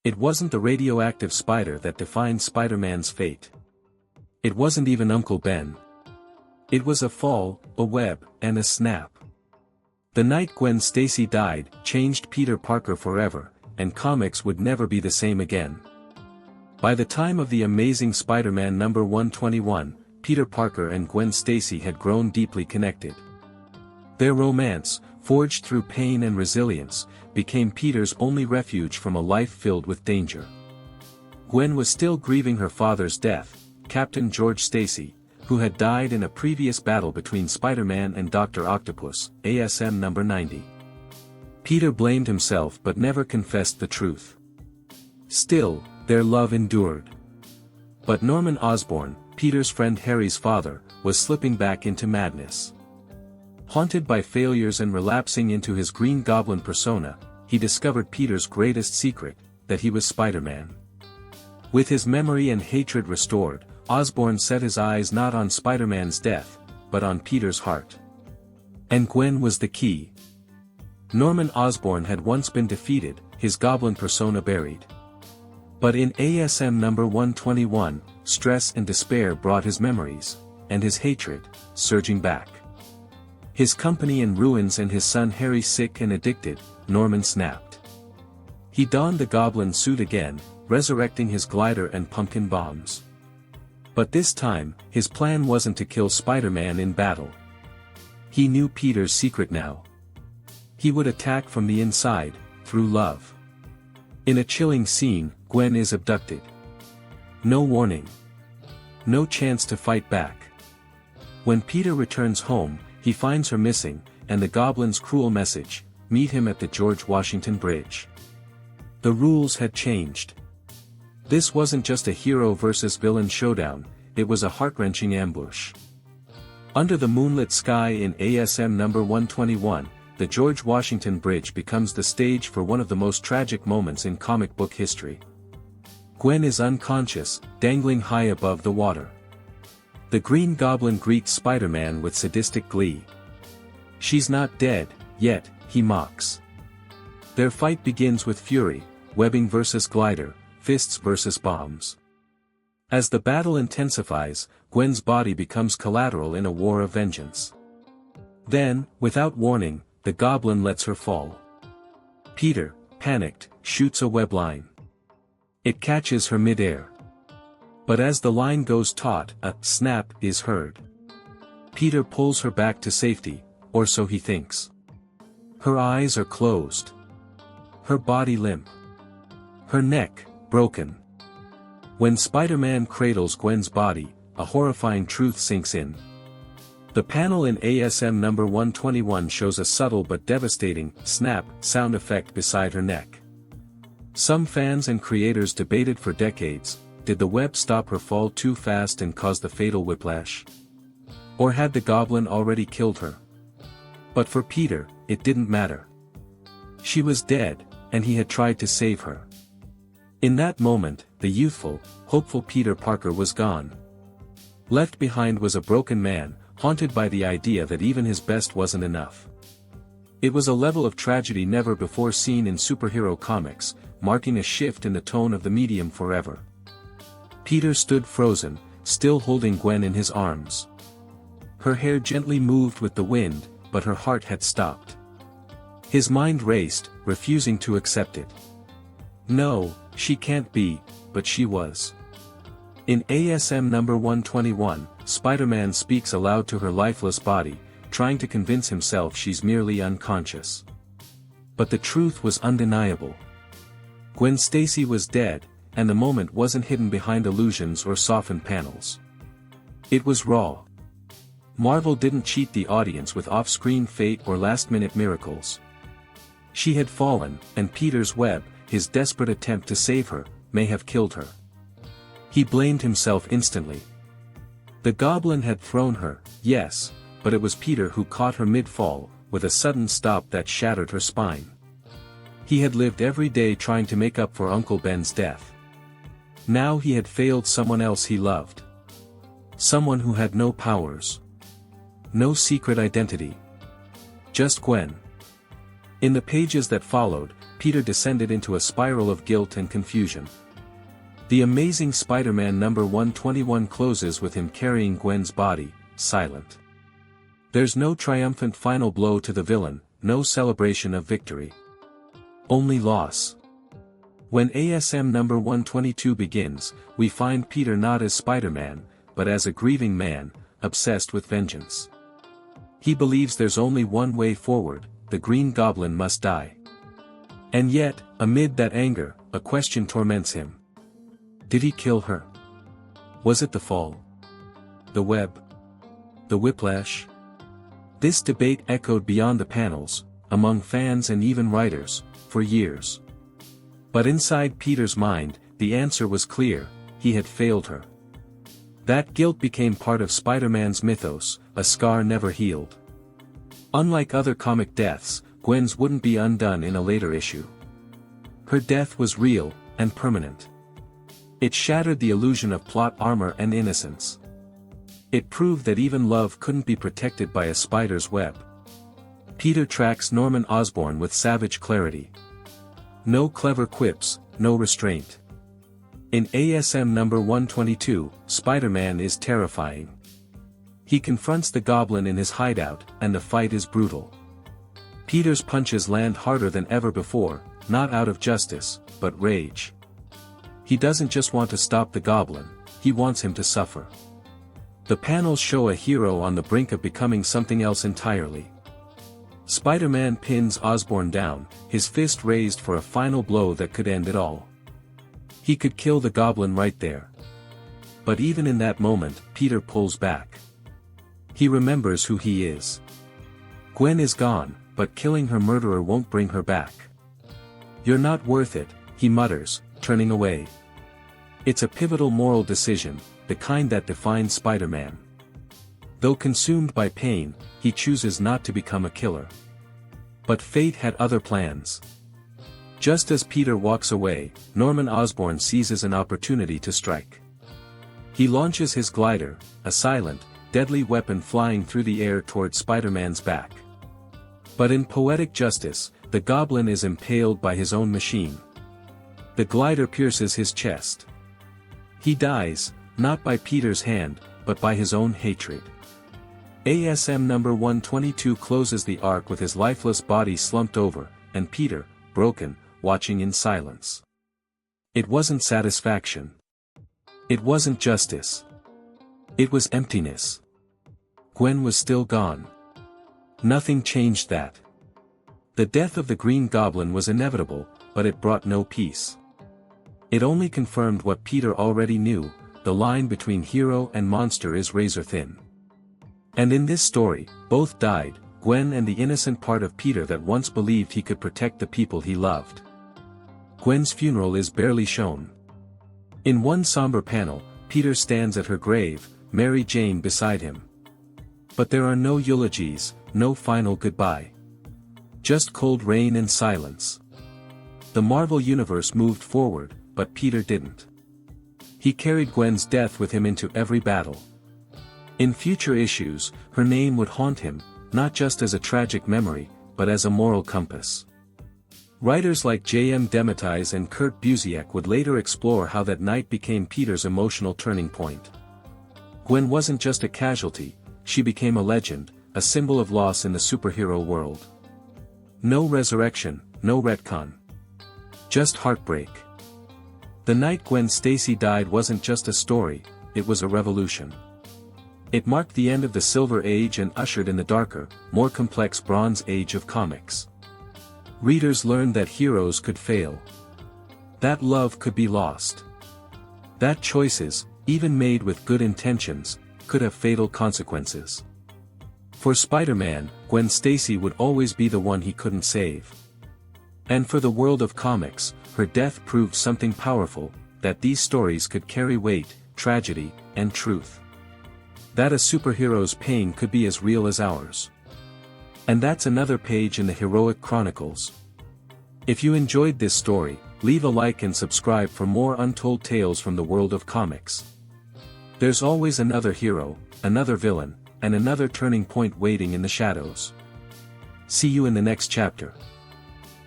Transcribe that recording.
It wasn't the radioactive spider that defined Spider-Man's fate. It wasn't even Uncle Ben. It was a fall, a web, and a snap. The night Gwen Stacy died changed Peter Parker forever, and comics would never be the same again. By the time of the Amazing Spider-Man number 121, Peter Parker and Gwen Stacy had grown deeply connected. Their romance, forged through pain and resilience, became Peter's only refuge from a life filled with danger. Gwen was still grieving her father's death, Captain George Stacy, who had died in a previous battle between Spider-Man and Dr. Octopus, ASM number 90. Peter blamed himself but never confessed the truth. Still, their love endured. But Norman Osborn, Peter's friend Harry's father, was slipping back into madness. Haunted by failures and relapsing into his Green Goblin persona, he discovered Peter's greatest secret, that he was Spider-Man. With his memory and hatred restored, Osborn set his eyes not on Spider-Man's death, but on Peter's heart. And Gwen was the key. Norman Osborn had once been defeated, his Goblin persona buried. But in ASM number 121, stress and despair brought his memories, and his hatred, surging back. His company in ruins and his son Harry sick and addicted, Norman snapped. He donned the Goblin suit again, resurrecting his glider and pumpkin bombs. But this time, his plan wasn't to kill Spider-Man in battle. He knew Peter's secret now. He would attack from the inside, through love. In a chilling scene, Gwen is abducted. No warning. No chance to fight back. When Peter returns home, he finds her missing, and the Goblin's cruel message, meet him at the George Washington Bridge. The rules had changed. This wasn't just a hero versus villain showdown, it was a heart-wrenching ambush. Under the moonlit sky in ASM number 121, the George Washington Bridge becomes the stage for one of the most tragic moments in comic book history. Gwen is unconscious, dangling high above the water. The Green Goblin greets Spider-Man with sadistic glee. "She's not dead, yet," he mocks. Their fight begins with fury, webbing versus glider, fists versus bombs. As the battle intensifies, Gwen's body becomes collateral in a war of vengeance. Then, without warning, the Goblin lets her fall. Peter, panicked, shoots a web line. It catches her mid-air. But as the line goes taut, a snap is heard. Peter pulls her back to safety, or so he thinks. Her eyes are closed. Her body limp. Her neck, broken. When Spider-Man cradles Gwen's body, a horrifying truth sinks in. The panel in ASM number 121 shows a subtle but devastating snap sound effect beside her neck. Some fans and creators debated for decades, did the web stop her fall too fast and cause the fatal whiplash? Or had the Goblin already killed her? But for Peter, it didn't matter. She was dead, and he had tried to save her. In that moment, the youthful, hopeful Peter Parker was gone. Left behind was a broken man, haunted by the idea that even his best wasn't enough. It was a level of tragedy never before seen in superhero comics, marking a shift in the tone of the medium forever. Peter stood frozen, still holding Gwen in his arms. Her hair gently moved with the wind, but her heart had stopped. His mind raced, refusing to accept it. No, she can't be, but she was. In ASM number 121, Spider-Man speaks aloud to her lifeless body, trying to convince himself she's merely unconscious. But the truth was undeniable. Gwen Stacy was dead, and the moment wasn't hidden behind illusions or softened panels. It was raw. Marvel didn't cheat the audience with off-screen fate or last-minute miracles. She had fallen, and Peter's web, his desperate attempt to save her, may have killed her. He blamed himself instantly. The Goblin had thrown her, yes, but it was Peter who caught her mid-fall, with a sudden stop that shattered her spine. He had lived every day trying to make up for Uncle Ben's death. Now he had failed someone else he loved. Someone who had no powers. No secret identity. Just Gwen. In the pages that followed, Peter descended into a spiral of guilt and confusion. The Amazing Spider-Man number 121 closes with him carrying Gwen's body, silent. There's no triumphant final blow to the villain, no celebration of victory. Only loss. When ASM number 122 begins, we find Peter not as Spider-Man, but as a grieving man, obsessed with vengeance. He believes there's only one way forward, the Green Goblin must die. And yet, amid that anger, a question torments him. Did he kill her? Was it the fall? The web? The whiplash? This debate echoed beyond the panels, among fans and even writers, for years. But inside Peter's mind, the answer was clear: he had failed her. That guilt became part of Spider-Man's mythos, a scar never healed. Unlike other comic deaths, Gwen's wouldn't be undone in a later issue. Her death was real, and permanent. It shattered the illusion of plot armor and innocence. It proved that even love couldn't be protected by a spider's web. Peter tracks Norman Osborn with savage clarity. No clever quips, no restraint. In ASM number 122, Spider-Man is terrifying. He confronts the Goblin in his hideout, and the fight is brutal. Peter's punches land harder than ever before, not out of justice, but rage. He doesn't just want to stop the Goblin, he wants him to suffer. The panels show a hero on the brink of becoming something else entirely. Spider-Man pins Osborn down, his fist raised for a final blow that could end it all. He could kill the Goblin right there. But even in that moment, Peter pulls back. He remembers who he is. Gwen is gone, but killing her murderer won't bring her back. You're not worth it, he mutters, turning away. It's a pivotal moral decision, the kind that defines Spider-Man. Though consumed by pain, he chooses not to become a killer. But fate had other plans. Just as Peter walks away, Norman Osborn seizes an opportunity to strike. He launches his glider, a silent, deadly weapon flying through the air toward Spider-Man's back. But in poetic justice, the Goblin is impaled by his own machine. The glider pierces his chest. He dies, not by Peter's hand, but by his own hatred. ASM number 122 closes the arc with his lifeless body slumped over, and Peter, broken, watching in silence. It wasn't satisfaction. It wasn't justice. It was emptiness. Gwen was still gone. Nothing changed that. The death of the Green Goblin was inevitable, but it brought no peace. It only confirmed what Peter already knew: the line between hero and monster is razor thin. And in this story, both died, Gwen and the innocent part of Peter that once believed he could protect the people he loved. Gwen's funeral is barely shown. In one somber panel, Peter stands at her grave, Mary Jane beside him. But there are no eulogies, no final goodbye. Just cold rain and silence. The Marvel Universe moved forward, but Peter didn't. He carried Gwen's death with him into every battle. In future issues, her name would haunt him, not just as a tragic memory, but as a moral compass. Writers like J.M. DeMatteis and Kurt Busiek would later explore how that night became Peter's emotional turning point. Gwen wasn't just a casualty, she became a legend, a symbol of loss in the superhero world. No resurrection, no retcon. Just heartbreak. The night Gwen Stacy died wasn't just a story, it was a revolution. It marked the end of the Silver Age and ushered in the darker, more complex Bronze Age of comics. Readers learned that heroes could fail. That love could be lost. That choices, even made with good intentions, could have fatal consequences. For Spider-Man, Gwen Stacy would always be the one he couldn't save. And for the world of comics, her death proved something powerful, that these stories could carry weight, tragedy, and truth. That a superhero's pain could be as real as ours. And that's another page in the Heroic Chronicles. If you enjoyed this story, leave a like and subscribe for more untold tales from the world of comics. There's always another hero, another villain, and another turning point waiting in the shadows. See you in the next chapter.